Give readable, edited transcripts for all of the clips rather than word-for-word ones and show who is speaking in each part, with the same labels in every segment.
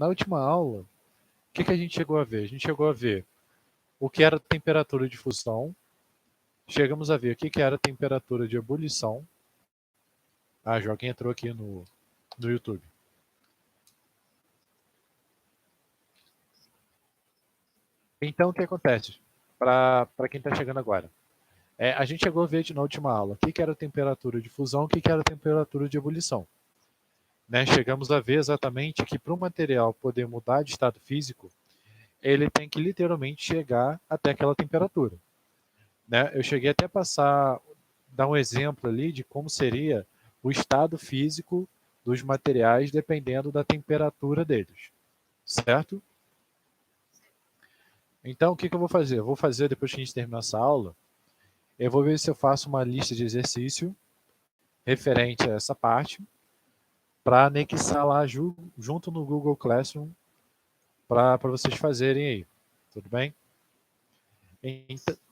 Speaker 1: Na última aula, o que a gente chegou a ver? A gente chegou a ver o que era temperatura de fusão, chegamos a ver o que era temperatura de ebulição. Ah, Joaquim entrou aqui no YouTube. Então, o que acontece? Para quem está chegando agora. A gente chegou a ver na última aula o que era temperatura de fusão, o que era temperatura de ebulição. Né? Chegamos a ver exatamente que para um material poder mudar de estado físico, ele tem que literalmente chegar até aquela temperatura. Né? Eu cheguei até a dar um exemplo ali de como seria o estado físico dos materiais dependendo da temperatura deles. Certo? Então, o que eu vou fazer? Eu vou fazer, depois que a gente terminar essa aula, eu vou ver se eu faço uma lista de exercício referente a essa parte, para anexar lá junto no Google Classroom, para vocês fazerem aí. Tudo bem?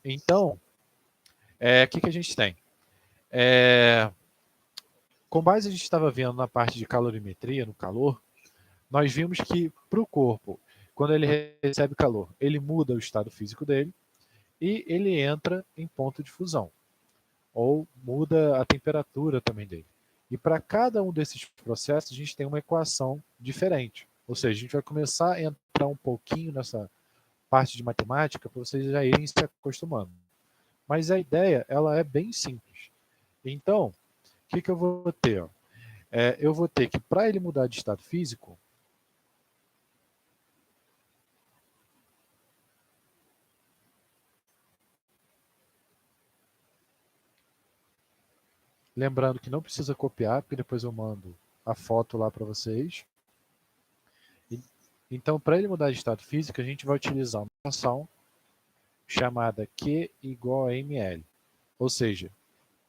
Speaker 1: Então, o que a gente tem? Com base a gente estava vendo na parte de calorimetria, no calor, nós vimos que para o corpo, quando ele recebe calor, ele muda o estado físico dele e ele entra em ponto de fusão, ou muda a temperatura também dele. E para cada um desses processos, a gente tem uma equação diferente. Ou seja, a gente vai começar a entrar um pouquinho nessa parte de matemática para vocês já irem se acostumando. Mas a ideia, ela é bem simples. Então, o que eu vou ter? Eu vou ter que, para ele mudar de estado físico, lembrando que não precisa copiar, porque depois eu mando a foto lá para vocês. Então, para ele mudar de estado físico, a gente vai utilizar uma equação chamada Q igual a ml. Ou seja,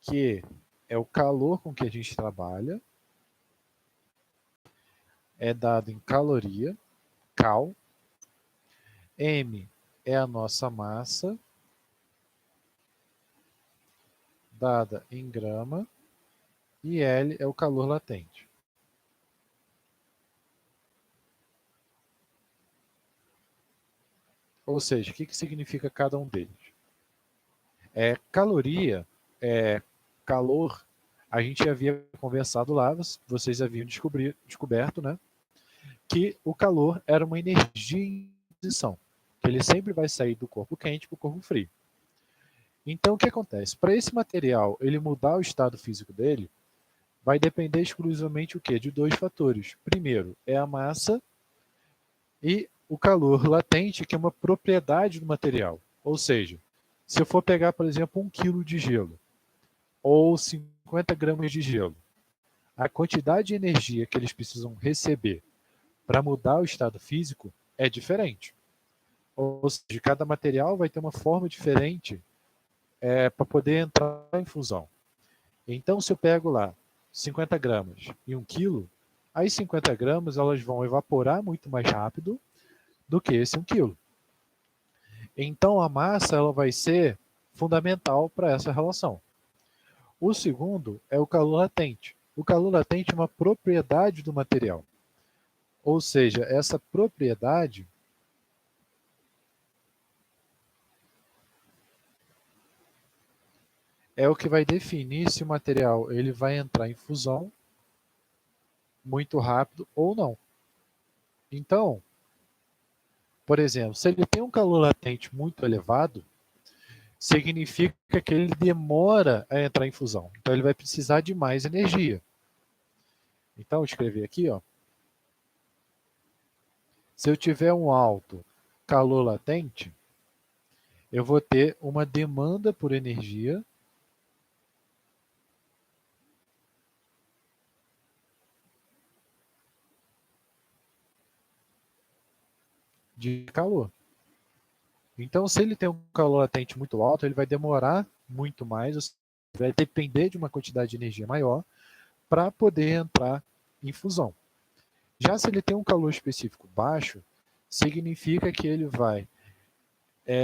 Speaker 1: Q é o calor com que a gente trabalha, é dado em caloria, cal. M é a nossa massa, dada em grama, e L é o calor latente. Ou seja, o que significa cada um deles? Caloria, calor, a gente havia conversado lá, vocês haviam descoberto, né, que o calor era uma energia em transição, que ele sempre vai sair do corpo quente para o corpo frio. Então, o que acontece? Para esse material ele mudar o estado físico dele, vai depender exclusivamente o quê? De dois fatores. Primeiro, é a massa e o calor latente, que é uma propriedade do material. Ou seja, se eu for pegar, por exemplo, 1 kg de gelo ou 50 gramas de gelo, a quantidade de energia que eles precisam receber para mudar o estado físico é diferente. Ou seja, cada material vai ter uma forma diferente para poder entrar em fusão. Então, se eu pego lá 50 gramas e 1 quilo, as 50 gramas elas vão evaporar muito mais rápido do que esse 1 quilo. Então, a massa ela vai ser fundamental para essa relação. O segundo é o calor latente. O calor latente é uma propriedade do material. Ou seja, essa propriedade é o que vai definir se o material ele vai entrar em fusão muito rápido ou não. Então, por exemplo, se ele tem um calor latente muito elevado, significa que ele demora a entrar em fusão. Então, ele vai precisar de mais energia. Então, eu escrevi aqui, ó. Se eu tiver um alto calor latente, eu vou ter uma demanda por energia de calor. Então, se ele tem um calor latente muito alto, ele vai demorar muito mais, vai depender de uma quantidade de energia maior para poder entrar em fusão. Já se ele tem um calor específico baixo, significa que ele vai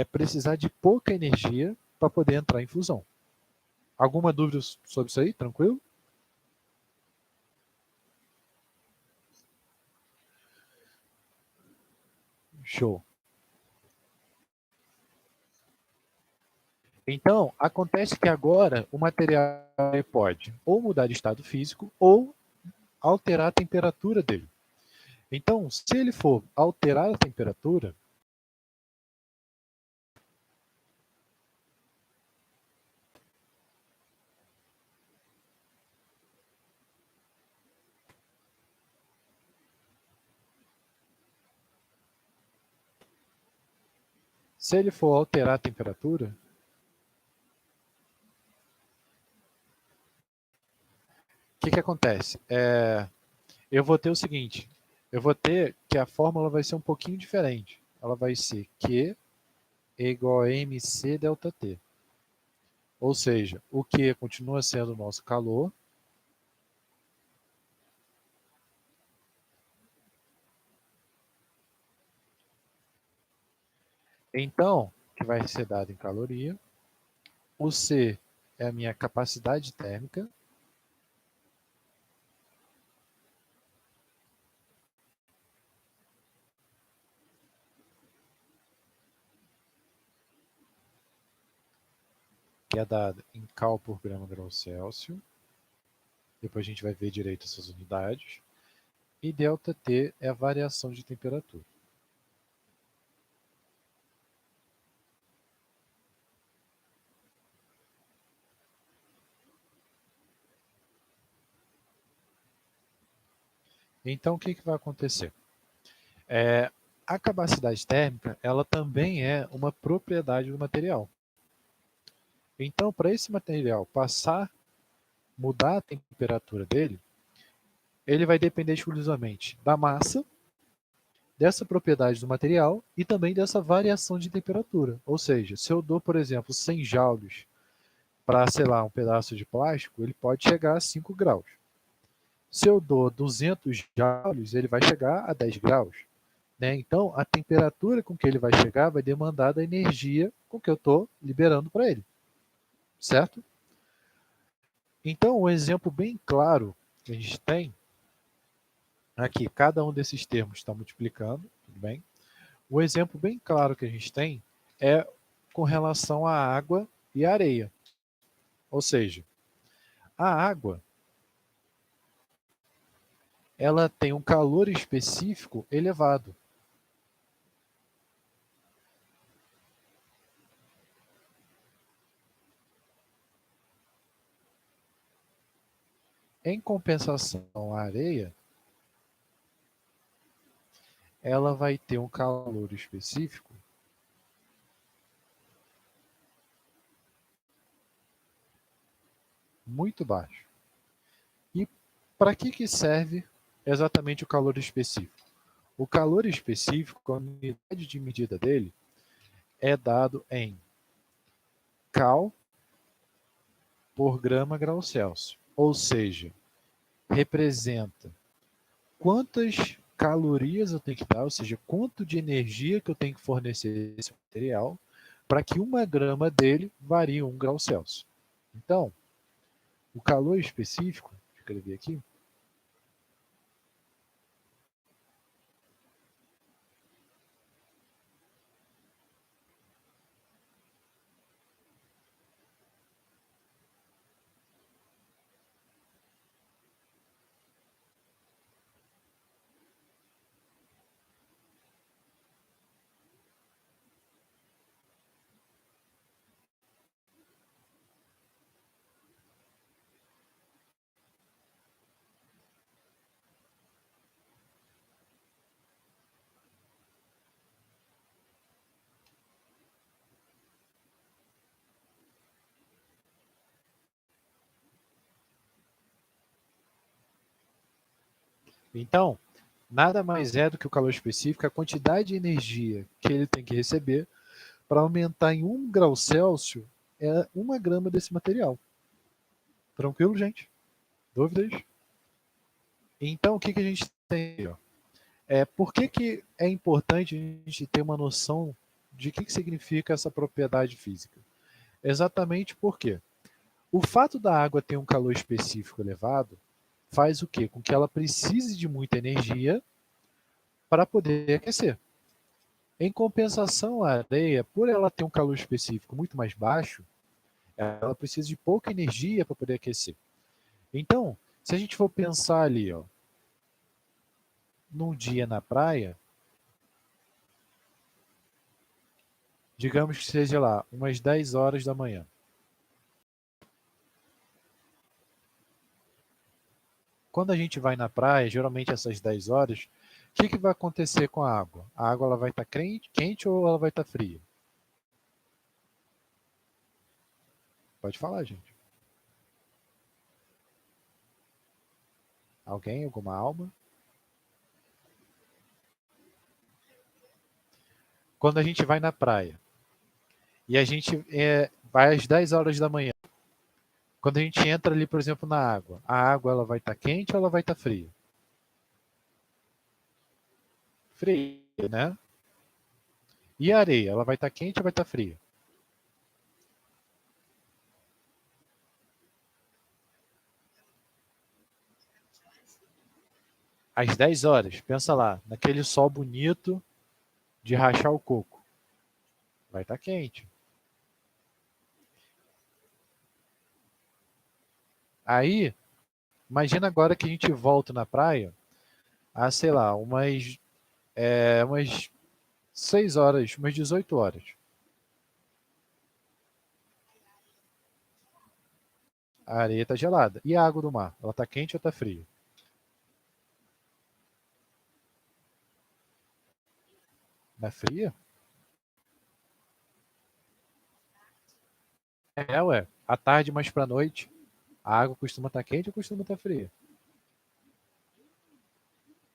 Speaker 1: precisar de pouca energia para poder entrar em fusão. Alguma dúvida sobre isso aí? Tranquilo? Show. Então, acontece que agora o material pode ou mudar de estado físico ou alterar a temperatura dele. Então, se ele for alterar a temperatura, o que acontece? Eu vou ter o seguinte, eu vou ter que a fórmula vai ser um pouquinho diferente. Ela vai ser Q é igual a mc delta T. Ou seja, o Q continua sendo o nosso calor. Então, que vai ser dado em caloria. O C é a minha capacidade térmica. Que é dado em cal por grama Celsius. Depois a gente vai ver direito essas unidades. E ΔT é a variação de temperatura. Então, o que vai acontecer? A capacidade térmica, ela também é uma propriedade do material. Então, para esse material mudar a temperatura dele, ele vai depender exclusivamente da massa, dessa propriedade do material e também dessa variação de temperatura. Ou seja, se eu dou, por exemplo, 100 joules para, sei lá, um pedaço de plástico, ele pode chegar a 5 graus. Se eu dou 200 joules, ele vai chegar a 10 graus. Né? Então, a temperatura com que ele vai chegar vai demandar da energia com que eu estou liberando para ele. Certo? Então, um exemplo bem claro que a gente tem aqui, cada um desses termos está multiplicando, tudo bem? O exemplo bem claro que a gente tem é com relação à água e à areia. Ou seja, a água ela tem um calor específico elevado. Em compensação, a areia ela vai ter um calor específico muito baixo. E para que serve exatamente o calor específico? O calor específico, a unidade de medida dele, é dado em cal por grama grau Celsius. Ou seja, representa quantas calorias eu tenho que dar, ou seja, quanto de energia que eu tenho que fornecer esse material para que 1 grama dele varie 1 grau Celsius. Então, o calor específico, escrevi aqui, então, nada mais é do que o calor específico, a quantidade de energia que ele tem que receber para aumentar em 1 grau Celsius é 1 grama desse material. Tranquilo, gente? Dúvidas? Então, o que a gente tem? Por que é importante a gente ter uma noção de que significa essa propriedade física? Exatamente porque o fato da água ter um calor específico elevado faz o quê? Com que ela precise de muita energia para poder aquecer. Em compensação, a areia, por ela ter um calor específico muito mais baixo, ela precisa de pouca energia para poder aquecer. Então, se a gente for pensar ali, ó, num dia na praia, digamos que seja lá, umas 10 horas da manhã. Quando a gente vai na praia, geralmente essas 10 horas, o que vai acontecer com a água? A água ela vai estar quente ou ela vai estar fria? Pode falar, gente. Alguém, alguma alma? Quando a gente vai na praia e a gente vai às 10 horas da manhã, quando a gente entra ali, por exemplo, na água, a água ela vai estar quente ou ela vai estar fria? Fria, né? E a areia, ela vai estar quente ou vai estar fria? Às 10 horas, pensa lá, naquele sol bonito de rachar o coco. Vai estar quente. Aí, imagina agora que a gente volta na praia a, sei lá, umas 6 horas, umas 18 horas. A areia está gelada. E a água do mar? Ela está quente ou está fria? Não é fria? É, ué. À tarde, mais para noite, a água costuma estar quente ou costuma estar fria?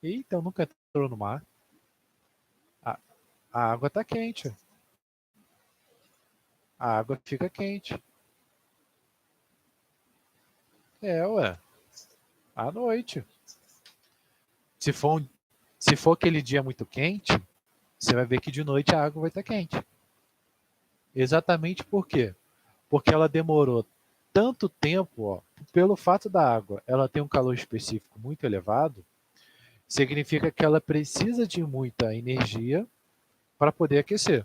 Speaker 1: E então nunca entrou no mar. A, a água está quente. A água fica quente. É, ué. À noite. Se for, se for aquele dia muito quente, você vai ver que de noite a água vai estar quente. Exatamente por quê? Porque ela demorou tanto tempo, ó, pelo fato da água ela ter um calor específico muito elevado, significa que ela precisa de muita energia para poder aquecer.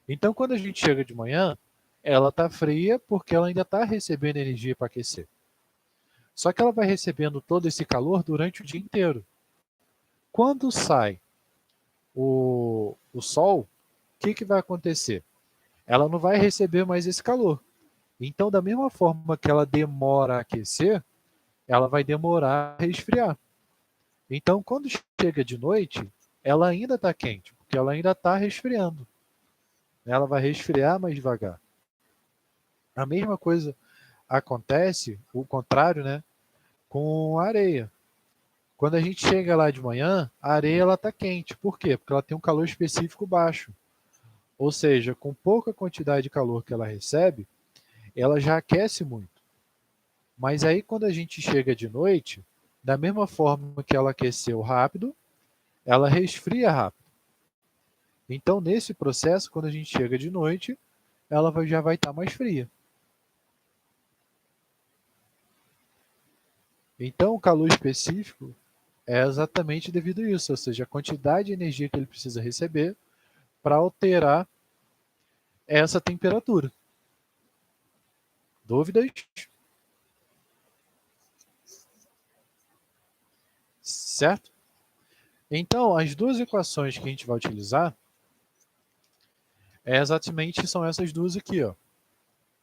Speaker 1: Então, quando a gente chega de manhã, ela está fria porque ela ainda está recebendo energia para aquecer. Só que ela vai recebendo todo esse calor durante o dia inteiro. Quando sai o sol, o que vai acontecer? Ela não vai receber mais esse calor. Então, da mesma forma que ela demora a aquecer, ela vai demorar a resfriar. Então, quando chega de noite, ela ainda está quente, porque ela ainda está resfriando. Ela vai resfriar mais devagar. A mesma coisa acontece, o contrário, né, com a areia. Quando a gente chega lá de manhã, a areia ela está quente. Por quê? Porque ela tem um calor específico baixo. Ou seja, com pouca quantidade de calor que ela recebe, ela já aquece muito. Mas aí quando a gente chega de noite, da mesma forma que ela aqueceu rápido, ela resfria rápido. Então, nesse processo, quando a gente chega de noite, já vai estar mais fria. Então, o calor específico é exatamente devido a isso, ou seja, a quantidade de energia que ele precisa receber para alterar essa temperatura. Dúvidas? Certo? Então, as duas equações que a gente vai utilizar são essas duas aqui, ó.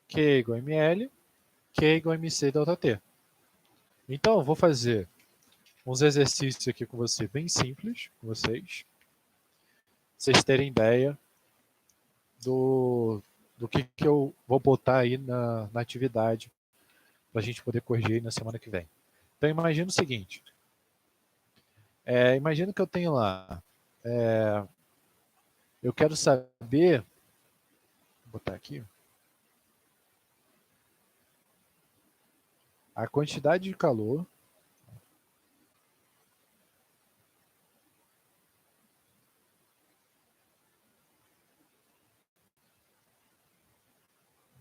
Speaker 1: Q igual a ml, Q igual a mc delta T. Então, eu vou fazer uns exercícios aqui com você bem simples, com vocês, vocês terem ideia do que eu vou botar aí na atividade para a gente poder corrigir na semana que vem. Então, imagina o seguinte, imagina que eu tenho lá, é, eu quero saber, vou botar aqui, a quantidade de calor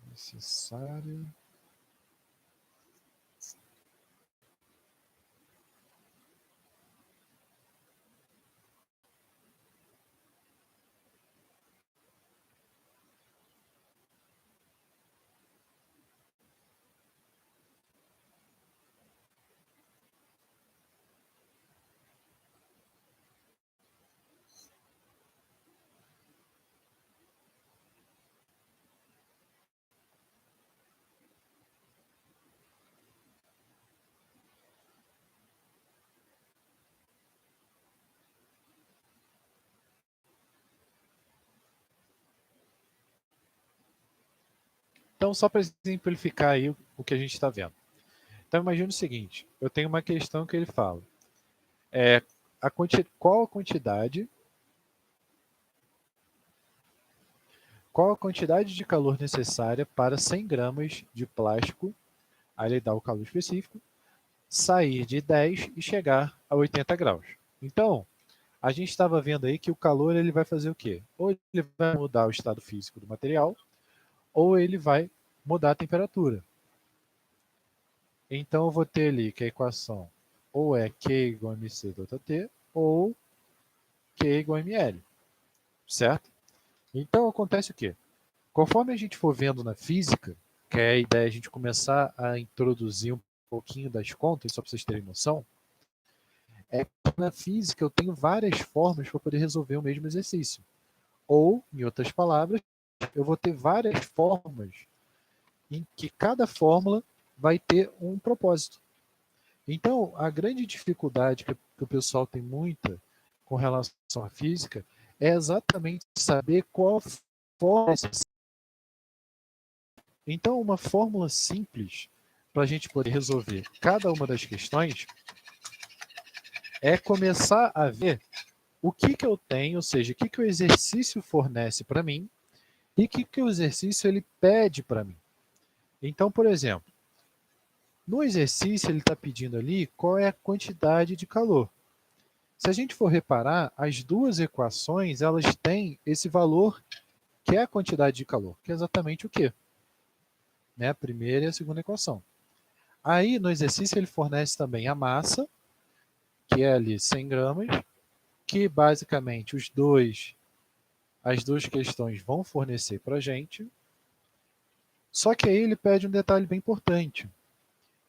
Speaker 1: necessária Então, só para exemplificar aí o que a gente está vendo. Então, imagine o seguinte, eu tenho uma questão que ele fala, qual a quantidade de calor necessária para 100 gramas de plástico, aí ele dá o calor específico, sair de 10 e chegar a 80 graus. Então, a gente estava vendo aí que o calor ele vai fazer o quê? Ou ele vai mudar o estado físico do material, ou ele vai mudar a temperatura. Então, eu vou ter ali que a equação ou é Q igual a mc ΔT, ou Q igual a ml, certo? Então, acontece o quê? Conforme a gente for vendo na física, que é a ideia a gente começar a introduzir um pouquinho das contas, só para vocês terem noção, é que na física eu tenho várias formas para poder resolver o mesmo exercício. Ou, em outras palavras, eu vou ter várias formas em que cada fórmula vai ter um propósito. Então, a grande dificuldade que o pessoal tem muita com relação à física é exatamente saber qual fórmula. Então, uma fórmula simples para a gente poder resolver cada uma das questões é começar a ver o que eu tenho, ou seja, o que o exercício fornece para mim e o que o exercício ele pede para mim. Então, por exemplo, no exercício ele está pedindo ali qual é a quantidade de calor. Se a gente for reparar, as duas equações elas têm esse valor que é a quantidade de calor, que é exatamente o quê? Né? A primeira e a segunda equação. Aí, no exercício, ele fornece também a massa, que é ali 100 gramas, que basicamente as duas questões vão fornecer para a gente. Só que aí ele pede um detalhe bem importante.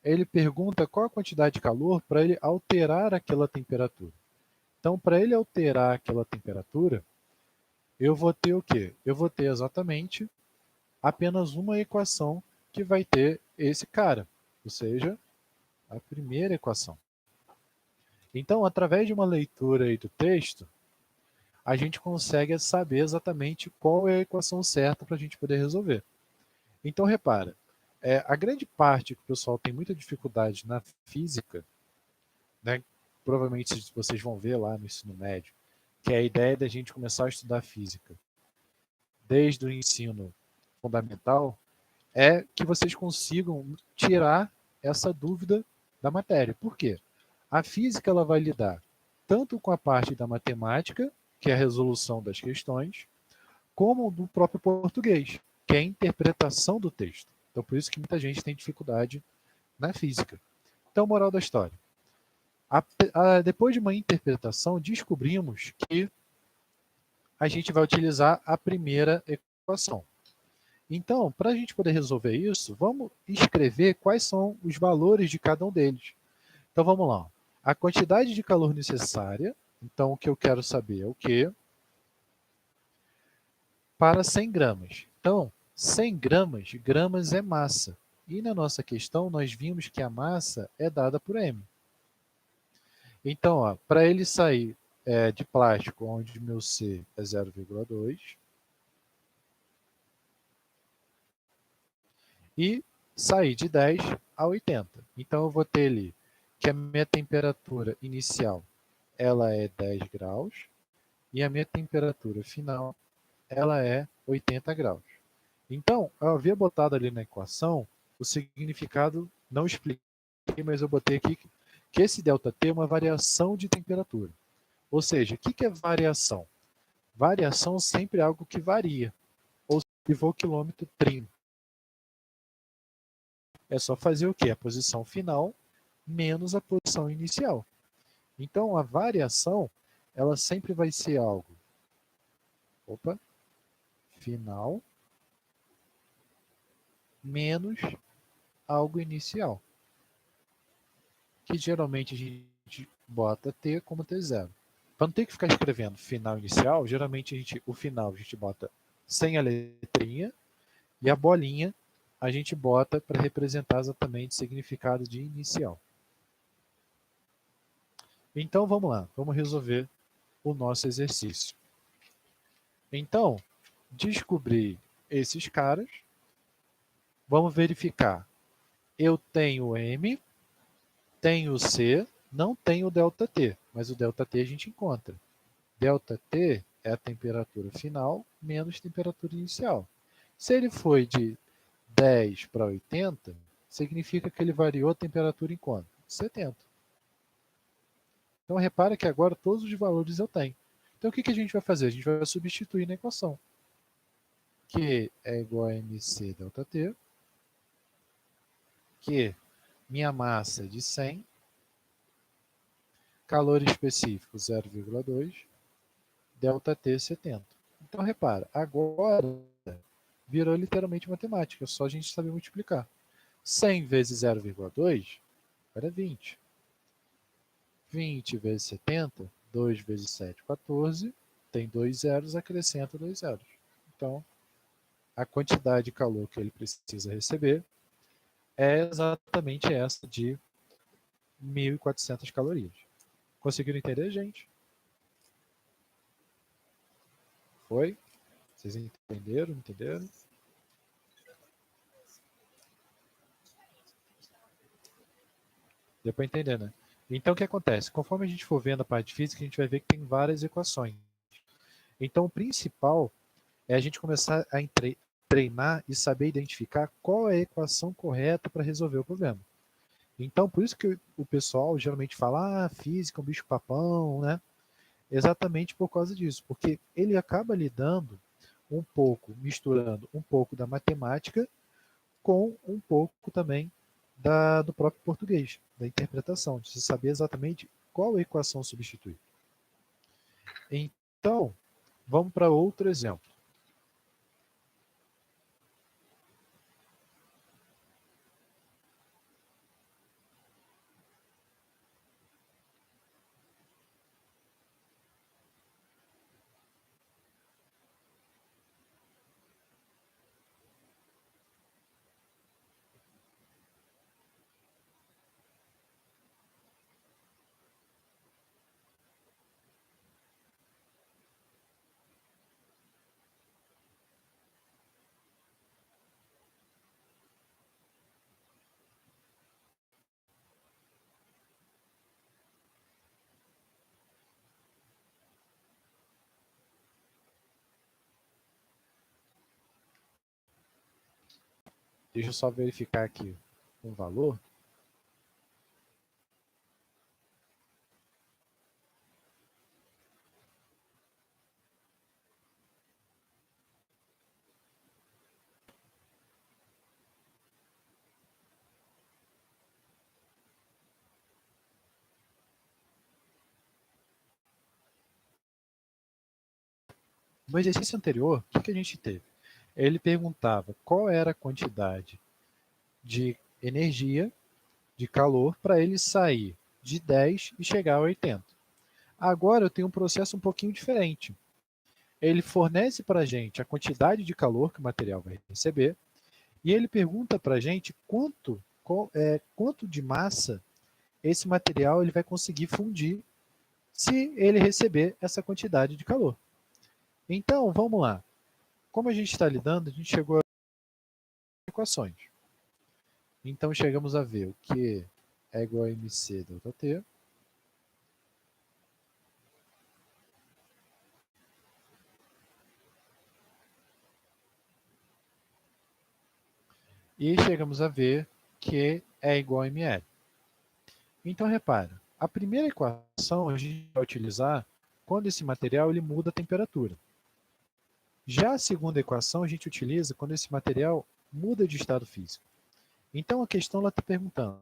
Speaker 1: Ele pergunta qual a quantidade de calor para ele alterar aquela temperatura. Então, para ele alterar aquela temperatura, eu vou ter o quê? Eu vou ter exatamente apenas uma equação que vai ter esse cara, ou seja, a primeira equação. Então, através de uma leitura aí do texto, a gente consegue saber exatamente qual é a equação certa para a gente poder resolver. Então, repara, a grande parte que o pessoal tem muita dificuldade na física, né, provavelmente vocês vão ver lá no ensino médio, que é a ideia da gente começar a estudar física desde o ensino fundamental, é que vocês consigam tirar essa dúvida da matéria. Por quê? A física ela vai lidar tanto com a parte da matemática, que é a resolução das questões, como do próprio português, que é a interpretação do texto. Então, por isso que muita gente tem dificuldade na física. Então, moral da história. Depois de uma interpretação, descobrimos que a gente vai utilizar a primeira equação. Então, para a gente poder resolver isso, vamos escrever quais são os valores de cada um deles. Então, vamos lá. A quantidade de calor necessária, então o que eu quero saber é o quê? Para 100 gramas. Então, 100 gramas, gramas é massa. E na nossa questão, nós vimos que a massa é dada por m. Então, para ele sair de plástico, onde meu C é 0,2, e sair de 10 a 80. Então, eu vou ter ali que a minha temperatura inicial ela é 10 graus e a minha temperatura final ela é 80 graus. Então, eu havia botado ali na equação o significado, não expliquei, mas eu botei aqui que esse ΔT é uma variação de temperatura. Ou seja, o que é variação? Variação sempre é algo que varia, ou se for quilômetro 30. É só fazer o quê? A posição final menos a posição inicial. Então, a variação, ela sempre vai ser algo, final menos algo inicial, que geralmente a gente bota T como T0. Para não ter que ficar escrevendo final inicial, geralmente o final a gente bota sem a letrinha e a bolinha a gente bota para representar exatamente o significado de inicial. Então vamos lá, vamos resolver o nosso exercício. Então, descobri esses caras, Vamos verificar. Eu tenho M, tenho C, não tenho ΔT, mas o ΔT a gente encontra. ΔT é a temperatura final menos temperatura inicial. Se ele foi de 10 para 80, significa que ele variou a temperatura em quanto? 70. Então repara que agora todos os valores eu tenho. Então o que a gente vai fazer? A gente vai substituir na equação. Q é igual a mc ΔT, que minha massa é de 100, calor específico 0,2, ΔT 70. Então repara, agora virou literalmente matemática, é só a gente saber multiplicar. 100 vezes 0,2 era 20. 20 vezes 70, 2 vezes 7, 14. Tem 2 zeros, acrescenta 2 zeros. Então, a quantidade de calor que ele precisa receber é exatamente essa de 1.400 calorias. Conseguiram entender, gente? Foi? Vocês entenderam? Entenderam? Deu para entender, né? Então, o que acontece? Conforme a gente for vendo a parte física, a gente vai ver que tem várias equações. Então, o principal é a gente começar a treinar e saber identificar qual é a equação correta para resolver o problema. Então, por isso que o pessoal geralmente fala, física é um bicho-papão, né? Exatamente por causa disso, porque ele acaba lidando um pouco, misturando um pouco da matemática com um pouco também do próprio português, da interpretação, de se saber exatamente qual equação substituir. Então, vamos para outro exemplo. Deixa eu só verificar aqui um valor. No exercício anterior, o que a gente teve? Ele perguntava qual era a quantidade de energia, de calor, para ele sair de 10 e chegar a 80. Agora eu tenho um processo um pouquinho diferente. Ele fornece para a gente a quantidade de calor que o material vai receber e ele pergunta para a gente quanto de massa esse material ele vai conseguir fundir se ele receber essa quantidade de calor. Então, vamos lá. Como a gente está lidando, a gente chegou a equações. Então, chegamos a ver o que é igual a mc ΔT. E chegamos a ver que é igual a ml. Então, repara, a primeira equação a gente vai utilizar quando esse material ele muda a temperatura. Já a segunda equação a gente utiliza quando esse material muda de estado físico. Então, a questão está perguntando,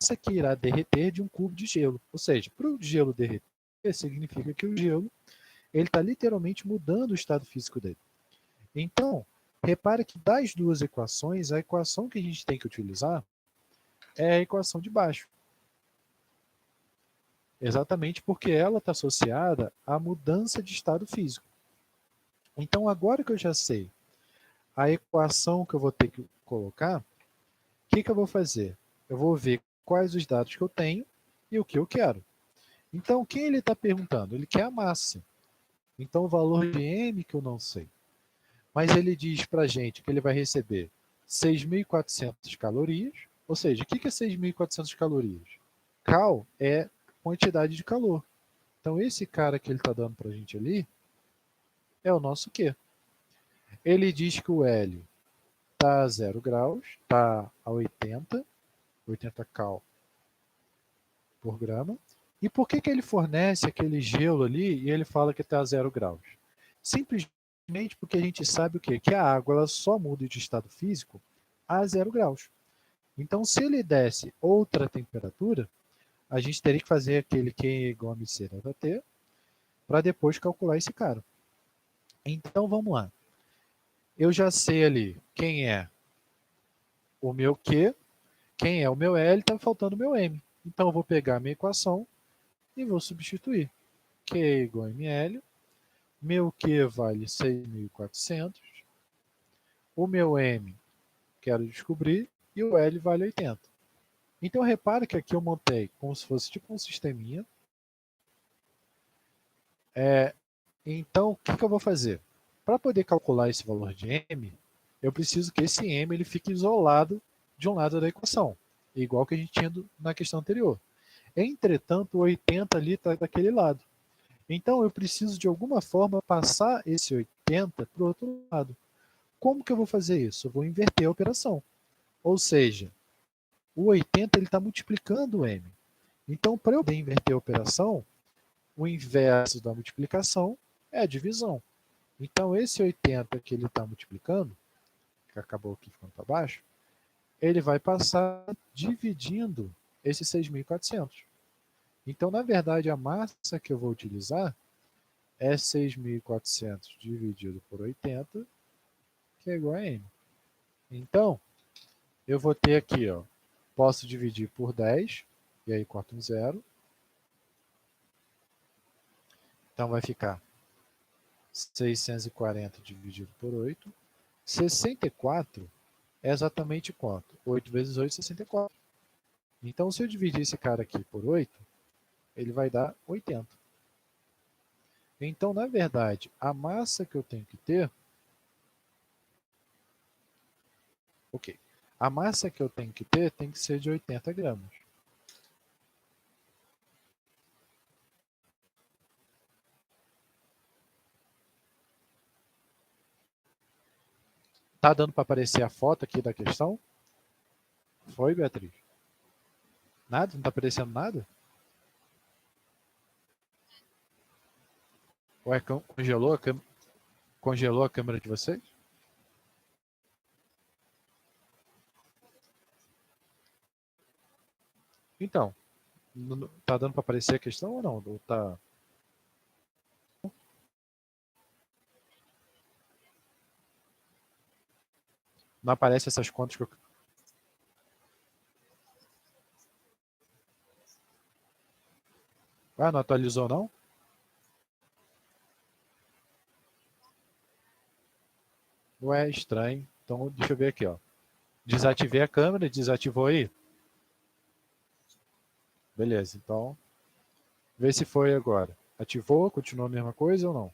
Speaker 1: isso aqui irá derreter de um cubo de gelo. Ou seja, para o gelo derreter, significa que o gelo está literalmente mudando o estado físico dele. Então, repare que das duas equações, a equação que a gente tem que utilizar é a equação de baixo. Exatamente porque ela está associada à mudança de estado físico. Então, agora que eu já sei a equação que eu vou ter que colocar, o que eu vou fazer? Eu vou ver quais os dados que eu tenho e o que eu quero. Então, o que ele está perguntando? Ele quer a massa. Então, o valor de M que eu não sei. Mas ele diz para a gente que ele vai receber 6.400 calorias, ou seja, o que é 6.400 calorias? Cal é quantidade de calor. Então, esse cara que ele está dando para a gente ali é o nosso Q. Ele diz que o hélio está a 0 graus, está a 80 cal por grama. E por que ele fornece aquele gelo ali e ele fala que está a 0 graus? Simplesmente porque a gente sabe o quê? Que a água ela só muda de estado físico a 0 graus. Então, se ele desse outra temperatura, a gente teria que fazer aquele Q igual a MC elevado a T para depois calcular esse cara. Então, vamos lá. Eu já sei ali quem é o meu Q, quem é o meu L, está faltando o meu M. Então, eu vou pegar a minha equação e vou substituir. Q igual a ml, meu Q vale 6.400, o meu M quero descobrir e o L vale 80. Então, repare que aqui eu montei como se fosse tipo um sisteminha. Então, o que eu vou fazer? Para poder calcular esse valor de M, eu preciso que esse M ele fique isolado de um lado da equação, igual que a gente tinha na questão anterior. Entretanto, o 80 ali está daquele lado. Então, eu preciso, de alguma forma, passar esse 80 para o outro lado. Como que eu vou fazer isso? Eu vou inverter a operação. Ou seja, o 80 está multiplicando o M. Então, para eu poder inverter a operação, o inverso da multiplicação é a divisão. Então, esse 80 que ele está multiplicando, que acabou aqui ficando para baixo, ele vai passar dividindo esses 6.400. Então, na verdade, a massa que eu vou utilizar é 6.400 dividido por 80, que é igual a M. Então, eu vou ter aqui, ó, posso dividir por 10, e aí corta um zero. Então, vai ficar 640 dividido por 8. 64 é exatamente quanto? 8 vezes 8, 64. Então, se eu dividir esse cara aqui por 8, ele vai dar 80. Então, na verdade, a massa que eu tenho que ter... Ok. A massa que eu tenho que ter tem que ser de 80 gramas. Tá dando para aparecer a foto aqui da questão? Foi, Beatriz? Nada? Não está aparecendo nada? Ué, congelou a câmera de vocês? Então, tá dando para aparecer a questão ou não? Ou tá... Não aparece essas contas que eu... Ah, não atualizou não? Ué, estranho. Então, deixa eu ver aqui, ó. Desativei a câmera, desativou aí? Beleza, então, vê se foi agora. Ativou, continuou a mesma coisa ou não?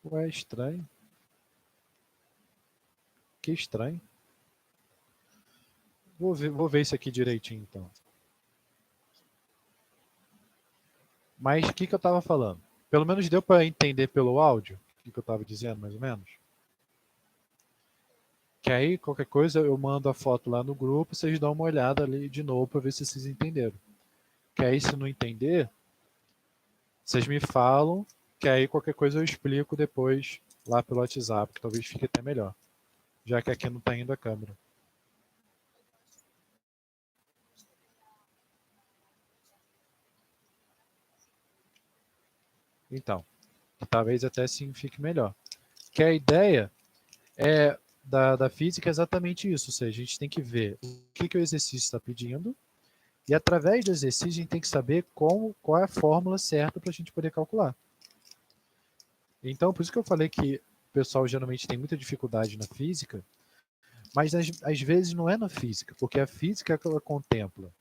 Speaker 1: Ué, estranho. Que estranho. Vou ver isso aqui direitinho, então. Mas o que eu estava falando? Pelo menos deu para entender pelo áudio o que eu estava dizendo, mais ou menos? Que aí, qualquer coisa, eu mando a foto lá no grupo, vocês dão uma olhada ali de novo para ver se vocês entenderam. Que aí, se não entender, vocês me falam, que aí qualquer coisa eu explico depois lá pelo WhatsApp, que talvez fique até melhor, já que aqui não está indo a câmera. Então, talvez até sim fique melhor. Que a ideia é da física é exatamente isso, ou seja, a gente tem que ver o que o exercício está pedindo e através do exercício a gente tem que saber qual é a fórmula certa para a gente poder calcular. Então, por isso que eu falei que o pessoal geralmente tem muita dificuldade na física, mas às vezes não é na física, porque a física ela contempla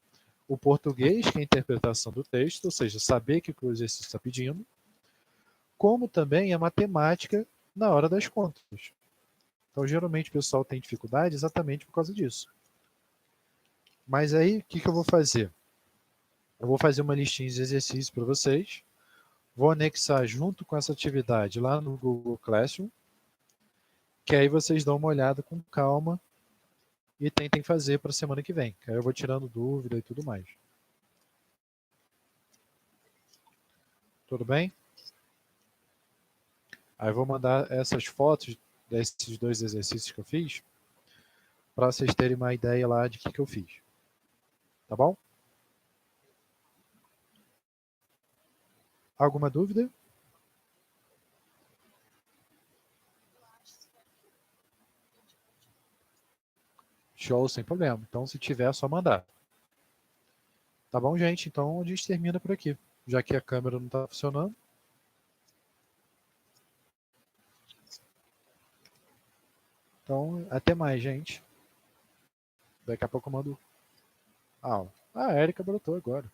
Speaker 1: o português, que é a interpretação do texto, ou seja, saber o que o exercício está pedindo, como também a matemática na hora das contas. Então, geralmente o pessoal tem dificuldade exatamente por causa disso. Mas aí, o que eu vou fazer? Eu vou fazer uma listinha de exercícios para vocês, vou anexar junto com essa atividade lá no Google Classroom, que aí vocês dão uma olhada com calma e tentem fazer para a semana que vem. Que aí eu vou tirando dúvida e tudo mais. Tudo bem? Aí eu vou mandar essas fotos desses 2 exercícios que eu fiz, para vocês terem uma ideia lá de que eu fiz. Tá bom? Alguma dúvida? Show, sem problema. Então, se tiver, é só mandar. Tá bom, gente? Então, a gente termina por aqui. Já que a câmera não está funcionando. Então, até mais, gente. Daqui a pouco eu mando. A Erika brotou agora.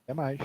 Speaker 1: Até mais.